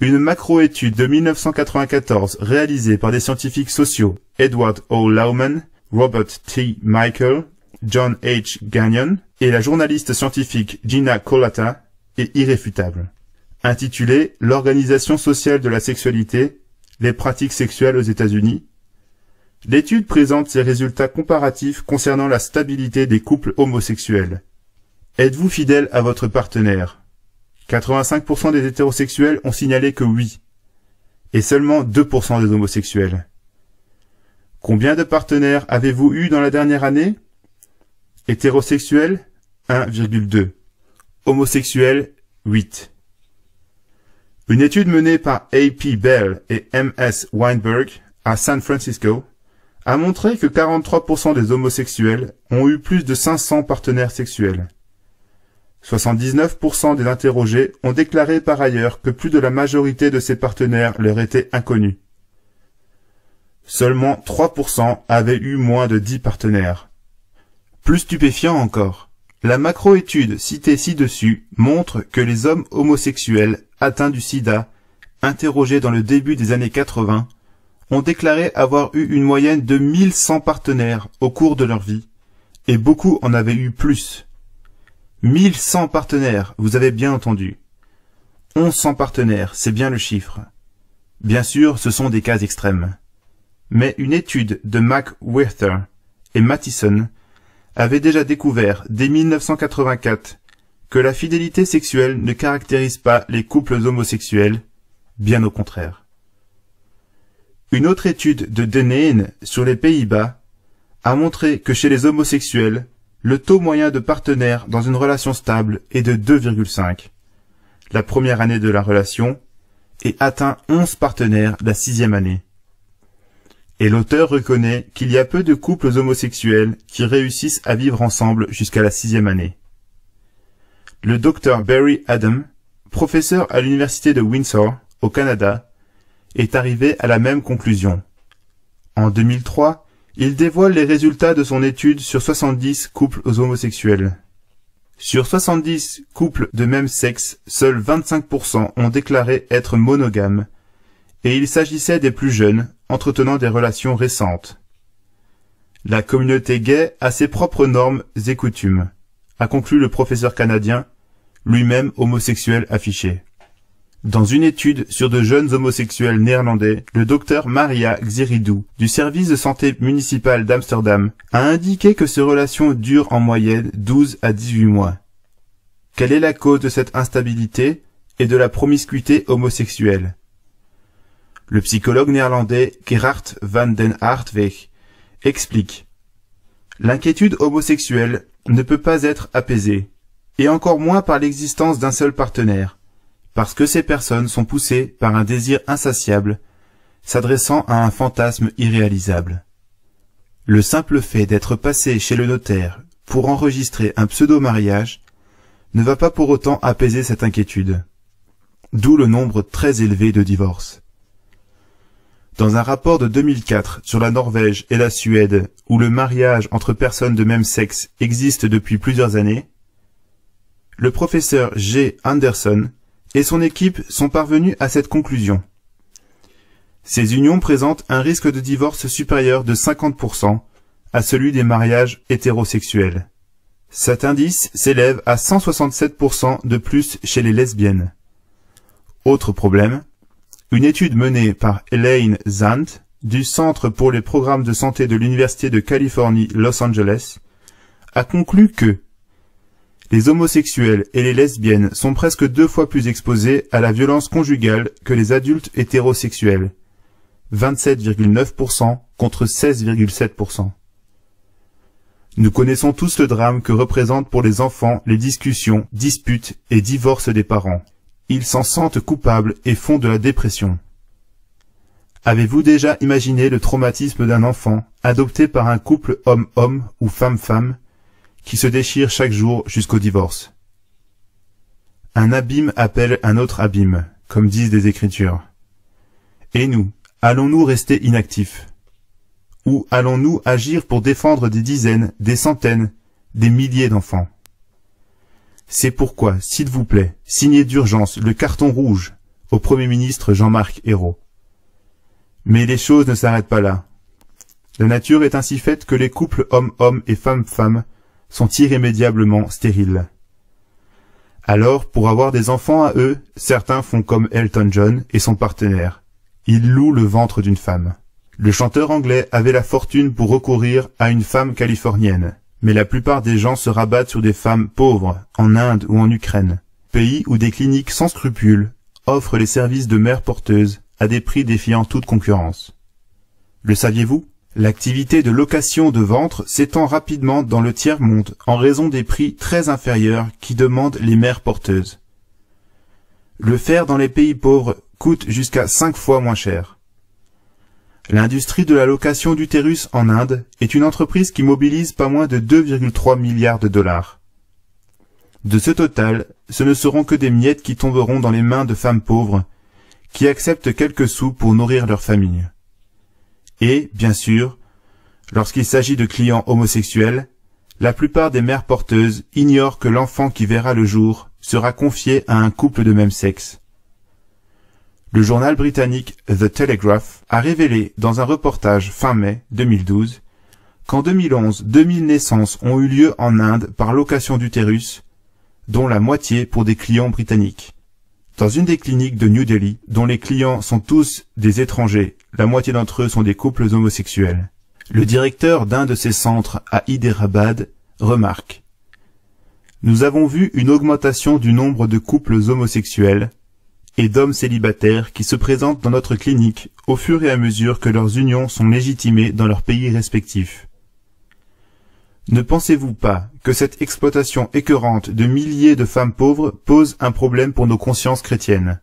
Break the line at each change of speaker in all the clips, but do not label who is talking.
Une macro-étude de 1994 réalisée par des scientifiques sociaux Edward O. Lauman, Robert T. Michael, John H. Gagnon et la journaliste scientifique Gina Kolata est irréfutable. Intitulée L'organisation sociale de la sexualité, les pratiques sexuelles aux États-Unis, l'étude présente ses résultats comparatifs concernant la stabilité des couples homosexuels. Êtes-vous fidèle à votre partenaire? 85% des hétérosexuels ont signalé que oui, et seulement 2% des homosexuels. Combien de partenaires avez-vous eu dans la dernière année? Hétérosexuels, 1,2. Homosexuels, 8. Une étude menée par A.P. Bell et M.S. Weinberg à San Francisco a montré que 43% des homosexuels ont eu plus de 500 partenaires sexuels. 79% des interrogés ont déclaré par ailleurs que plus de la majorité de ces partenaires leur étaient inconnus. Seulement 3% avaient eu moins de 10 partenaires. Plus stupéfiant encore, la macro-étude citée ci-dessus montre que les hommes homosexuels atteints du sida, interrogés dans le début des années 80, ont déclaré avoir eu une moyenne de 1100 partenaires au cours de leur vie, et beaucoup en avaient eu plus. 1100 partenaires, vous avez bien entendu. 1100 partenaires, c'est bien le chiffre. Bien sûr, ce sont des cas extrêmes. Mais une étude de McWhirter et Mattison avait déjà découvert, dès 1984, que la fidélité sexuelle ne caractérise pas les couples homosexuels, bien au contraire. Une autre étude de Deneen sur les Pays-Bas a montré que chez les homosexuels, le taux moyen de partenaires dans une relation stable est de 2,5, la première année de la relation, et atteint 11 partenaires la 6e année. Et l'auteur reconnaît qu'il y a peu de couples homosexuels qui réussissent à vivre ensemble jusqu'à la 6e année. Le docteur Barry Adam, professeur à l'université de Windsor, au Canada, est arrivé à la même conclusion. En 2003, il dévoile les résultats de son étude sur 70 couples homosexuels. Sur 70 couples de même sexe, seuls 25% ont déclaré être monogames, et il s'agissait des plus jeunes, entretenant des relations récentes. La communauté gay a ses propres normes et coutumes, a conclu le professeur canadien, lui-même homosexuel affiché. Dans une étude sur de jeunes homosexuels néerlandais, le docteur Maria Xiridou, du service de santé municipal d'Amsterdam, a indiqué que ces relations durent en moyenne 12 à 18 mois. Quelle est la cause de cette instabilité et de la promiscuité homosexuelle? Le psychologue néerlandais Gerard van den Aardweg explique: l'inquiétude homosexuelle ne peut pas être apaisée, et encore moins par l'existence d'un seul partenaire, parce que ces personnes sont poussées par un désir insatiable, s'adressant à un fantasme irréalisable. Le simple fait d'être passé chez le notaire pour enregistrer un pseudo-mariage ne va pas pour autant apaiser cette inquiétude. D'où le nombre très élevé de divorces. Dans un rapport de 2004 sur la Norvège et la Suède, où le mariage entre personnes de même sexe existe depuis plusieurs années, le professeur G. Anderson et son équipe sont parvenus à cette conclusion. Ces unions présentent un risque de divorce supérieur de 50% à celui des mariages hétérosexuels. Cet indice s'élève à 167% de plus chez les lesbiennes. Autre problème, une étude menée par Elaine Zandt du Centre pour les programmes de santé de l'Université de Californie Los Angeles a conclu que les homosexuels et les lesbiennes sont presque 2 fois plus exposés à la violence conjugale que les adultes hétérosexuels, 27,9% contre 16,7%. Nous connaissons tous le drame que représentent pour les enfants les discussions, disputes et divorces des parents. Ils s'en sentent coupables et font de la dépression. Avez-vous déjà imaginé le traumatisme d'un enfant adopté par un couple homme-homme ou femme-femme qui se déchire chaque jour jusqu'au divorce? Un abîme appelle un autre abîme, comme disent les Écritures. Et nous, allons-nous rester inactifs? Ou allons-nous agir pour défendre des dizaines, des centaines, des milliers d'enfants? C'est pourquoi, s'il vous plaît, signez d'urgence le carton rouge au Premier ministre Jean-Marc Ayrault. Mais les choses ne s'arrêtent pas là. La nature est ainsi faite que les couples homme-homme et femme-femme sont irrémédiablement stériles. Alors, pour avoir des enfants à eux, certains font comme Elton John et son partenaire. Ils louent le ventre d'une femme. Le chanteur anglais avait la fortune pour recourir à une femme californienne. Mais la plupart des gens se rabattent sur des femmes pauvres, en Inde ou en Ukraine, pays où des cliniques sans scrupules offrent les services de mères porteuses à des prix défiant toute concurrence. Le saviez-vous? L'activité de location de ventre s'étend rapidement dans le tiers-monde en raison des prix très inférieurs qui demandent les mères porteuses. Le faire dans les pays pauvres coûte jusqu'à 5 fois moins cher. L'industrie de la location d'utérus en Inde est une entreprise qui mobilise pas moins de 2,3 milliards de dollars. De ce total, ce ne seront que des miettes qui tomberont dans les mains de femmes pauvres qui acceptent quelques sous pour nourrir leur famille. Et, bien sûr, lorsqu'il s'agit de clients homosexuels, la plupart des mères porteuses ignorent que l'enfant qui verra le jour sera confié à un couple de même sexe. Le journal britannique The Telegraph a révélé dans un reportage fin mai 2012 qu'en 2011, 2000 naissances ont eu lieu en Inde par location d'utérus, dont la moitié pour des clients britanniques. Dans une des cliniques de New Delhi, dont les clients sont tous des étrangers, la moitié d'entre eux sont des couples homosexuels. Le directeur d'un de ces centres à Hyderabad remarque: « Nous avons vu une augmentation du nombre de couples homosexuels et d'hommes célibataires qui se présentent dans notre clinique au fur et à mesure que leurs unions sont légitimées dans leurs pays respectifs. Ne pensez-vous pas que cette exploitation écœurante de milliers de femmes pauvres pose un problème pour nos consciences chrétiennes?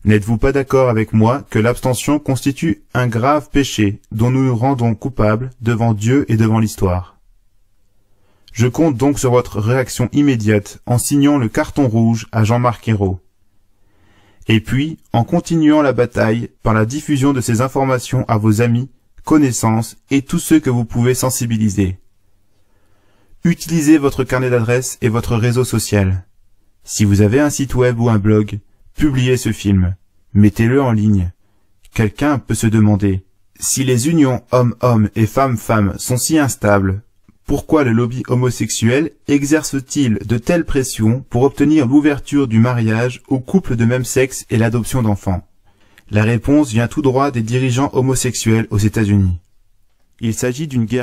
N'êtes-vous pas d'accord avec moi que l'abstention constitue un grave péché dont nous nous rendons coupables devant Dieu et devant l'histoire? Je compte donc sur votre réaction immédiate en signant le carton rouge à Jean-Marc Ayrault. Et puis, en continuant la bataille par la diffusion de ces informations à vos amis, connaissances et tous ceux que vous pouvez sensibiliser. Utilisez votre carnet d'adresses et votre réseau social. Si vous avez un site web ou un blog, publiez ce film. Mettez-le en ligne. Quelqu'un peut se demander, si les unions homme-homme et femme-femme sont si instables, pourquoi le lobby homosexuel exerce-t-il de telles pressions pour obtenir l'ouverture du mariage aux couples de même sexe et l'adoption d'enfants? La réponse vient tout droit des dirigeants homosexuels aux États-Unis. Il s'agit d'une guerre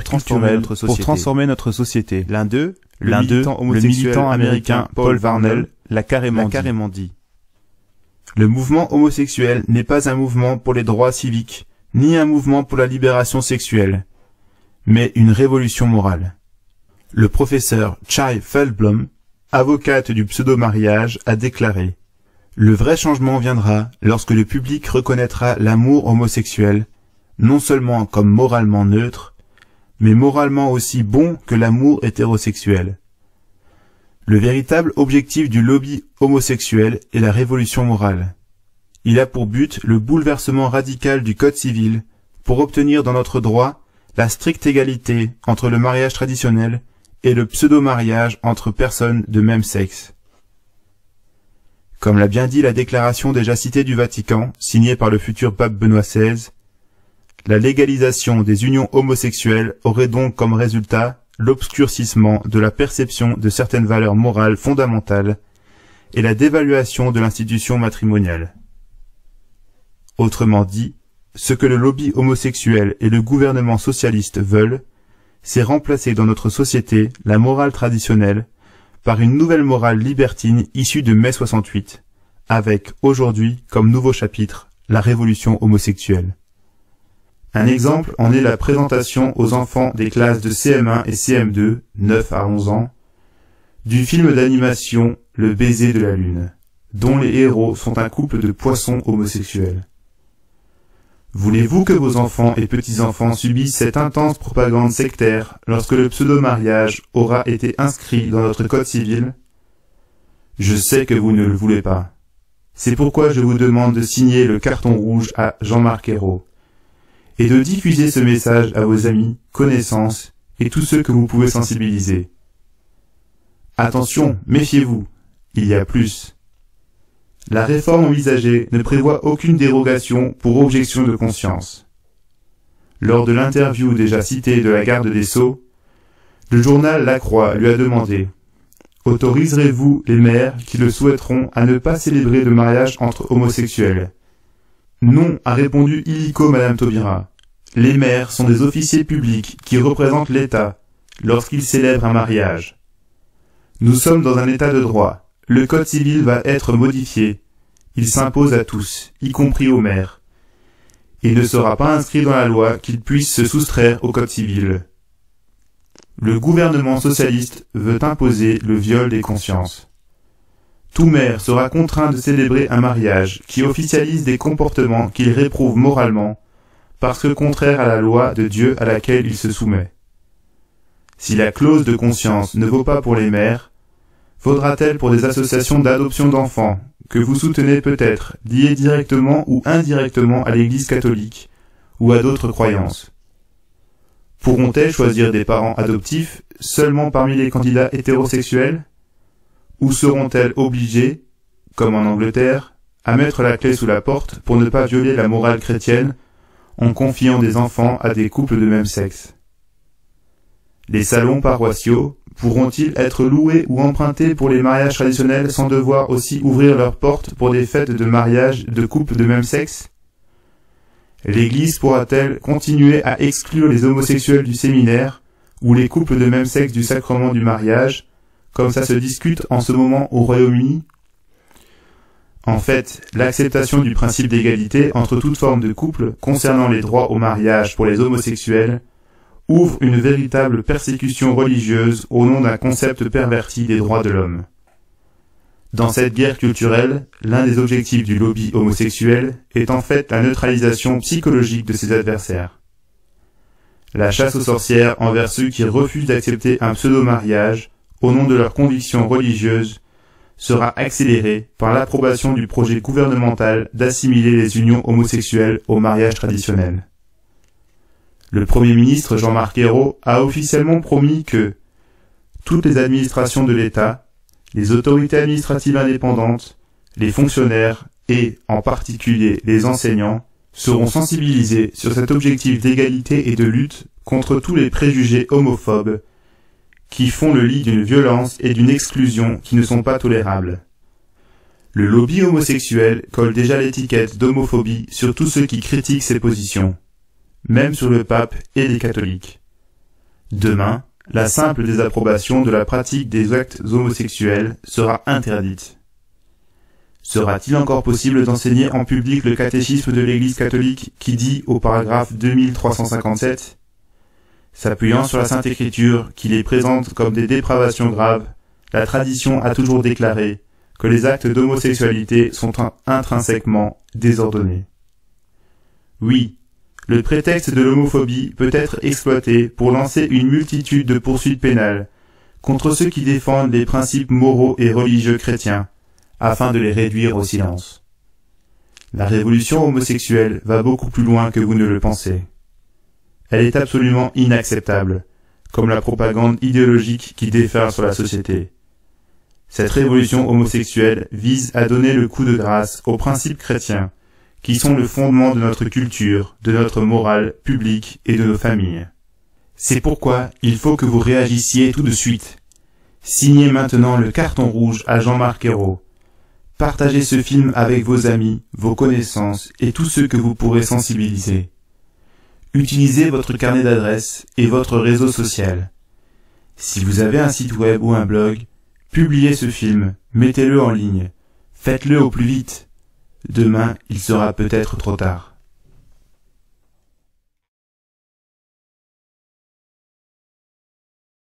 culturelle pour transformer notre société. L'un d'eux, le militant américain Paul Varnell, l'a carrément dit. Le mouvement homosexuel n'est pas un mouvement pour les droits civiques, ni un mouvement pour la libération sexuelle, mais une révolution morale. Le professeur Chai Feldblum, avocate du pseudo-mariage, a déclaré: « Le vrai changement viendra lorsque le public reconnaîtra l'amour homosexuel, non seulement comme moralement neutre, mais moralement aussi bon que l'amour hétérosexuel. Le véritable objectif du lobby homosexuel est la révolution morale. Il a pour but le bouleversement radical du Code civil pour obtenir dans notre droit la stricte égalité entre le mariage traditionnel et le pseudo-mariage entre personnes de même sexe. » Comme l'a bien dit la déclaration déjà citée du Vatican, signée par le futur pape Benoît XVI, la légalisation des unions homosexuelles aurait donc comme résultat l'obscurcissement de la perception de certaines valeurs morales fondamentales et la dévaluation de l'institution matrimoniale. Autrement dit, ce que le lobby homosexuel et le gouvernement socialiste veulent, c'est remplacer dans notre société la morale traditionnelle par une nouvelle morale libertine issue de mai 68, avec, aujourd'hui, comme nouveau chapitre, la révolution homosexuelle. Un exemple en est la présentation aux enfants des classes de CM1 et CM2, 9 à 11 ans, du film d'animation Le baiser de la lune, dont les héros sont un couple de poissons homosexuels. Voulez-vous que vos enfants et petits-enfants subissent cette intense propagande sectaire lorsque le pseudo-mariage aura été inscrit dans notre code civil? Je sais que vous ne le voulez pas. C'est pourquoi je vous demande de signer le carton rouge à Jean-Marc Ayrault et de diffuser ce message à vos amis, connaissances et tous ceux que vous pouvez sensibiliser. Attention, méfiez-vous, il y a plus. La réforme envisagée ne prévoit aucune dérogation pour objection de conscience. Lors de l'interview déjà citée de la garde des Sceaux, le journal La Croix lui a demandé « Autoriserez-vous les maires qui le souhaiteront à ne pas célébrer de mariage entre homosexuels ?» Non, a répondu illico Madame Taubira. Les maires sont des officiers publics qui représentent l'État lorsqu'ils célèbrent un mariage. Nous sommes dans un état de droit. Le code civil va être modifié. Il s'impose à tous, y compris aux maires. Il ne sera pas inscrit dans la loi qu'ils puissent se soustraire au code civil. Le gouvernement socialiste veut imposer le viol des consciences. Tout maire sera contraint de célébrer un mariage qui officialise des comportements qu'il réprouve moralement parce que contraire à la loi de Dieu à laquelle il se soumet. Si la clause de conscience ne vaut pas pour les maires, vaudra-t-elle pour des associations d'adoption d'enfants que vous soutenez peut-être, liées directement ou indirectement à l'Église catholique ou à d'autres croyances? Pourront-elles choisir des parents adoptifs seulement parmi les candidats hétérosexuels? Ou seront-elles obligées, comme en Angleterre, à mettre la clé sous la porte pour ne pas violer la morale chrétienne en confiant des enfants à des couples de même sexe? Les salons paroissiaux pourront-ils être loués ou empruntés pour les mariages traditionnels sans devoir aussi ouvrir leurs portes pour des fêtes de mariage de couples de même sexe? L'Église pourra-t-elle continuer à exclure les homosexuels du séminaire ou les couples de même sexe du sacrement du mariage, comme ça se discute en ce moment au Royaume-Uni? En fait, l'acceptation du principe d'égalité entre toutes formes de couple concernant les droits au mariage pour les homosexuels ouvre une véritable persécution religieuse au nom d'un concept perverti des droits de l'homme. Dans cette guerre culturelle, l'un des objectifs du lobby homosexuel est en fait la neutralisation psychologique de ses adversaires. La chasse aux sorcières envers ceux qui refusent d'accepter un pseudo-mariage au nom de leurs convictions religieuses sera accélérée par l'approbation du projet gouvernemental d'assimiler les unions homosexuelles au mariage traditionnel. Le Premier ministre Jean-Marc Ayrault a officiellement promis que toutes les administrations de l'État, les autorités administratives indépendantes, les fonctionnaires et, en particulier, les enseignants, seront sensibilisés sur cet objectif d'égalité et de lutte contre tous les préjugés homophobes qui font le lit d'une violence et d'une exclusion qui ne sont pas tolérables. Le lobby homosexuel colle déjà l'étiquette d'homophobie sur tous ceux qui critiquent ses positions, même sur le pape et les catholiques. Demain, la simple désapprobation de la pratique des actes homosexuels sera interdite. Sera-t-il encore possible d'enseigner en public le catéchisme de l'Église catholique qui dit au paragraphe 2357 « S'appuyant sur la Sainte Écriture qui les présente comme des dépravations graves, la tradition a toujours déclaré que les actes d'homosexualité sont intrinsèquement désordonnés. » Oui, le prétexte de l'homophobie peut être exploité pour lancer une multitude de poursuites pénales contre ceux qui défendent les principes moraux et religieux chrétiens, afin de les réduire au silence. La révolution homosexuelle va beaucoup plus loin que vous ne le pensez. Elle est absolument inacceptable, comme la propagande idéologique qui déferle sur la société. Cette révolution homosexuelle vise à donner le coup de grâce aux principes chrétiens, qui sont le fondement de notre culture, de notre morale publique et de nos familles. C'est pourquoi il faut que vous réagissiez tout de suite. Signez maintenant le carton rouge à Jean-Marc Ayrault. Partagez ce film avec vos amis, vos connaissances et tous ceux que vous pourrez sensibiliser. Utilisez votre carnet d'adresses et votre réseau social. Si vous avez un site web ou un blog, publiez ce film, mettez-le en ligne. Faites-le au plus vite. Demain, il sera peut-être trop tard.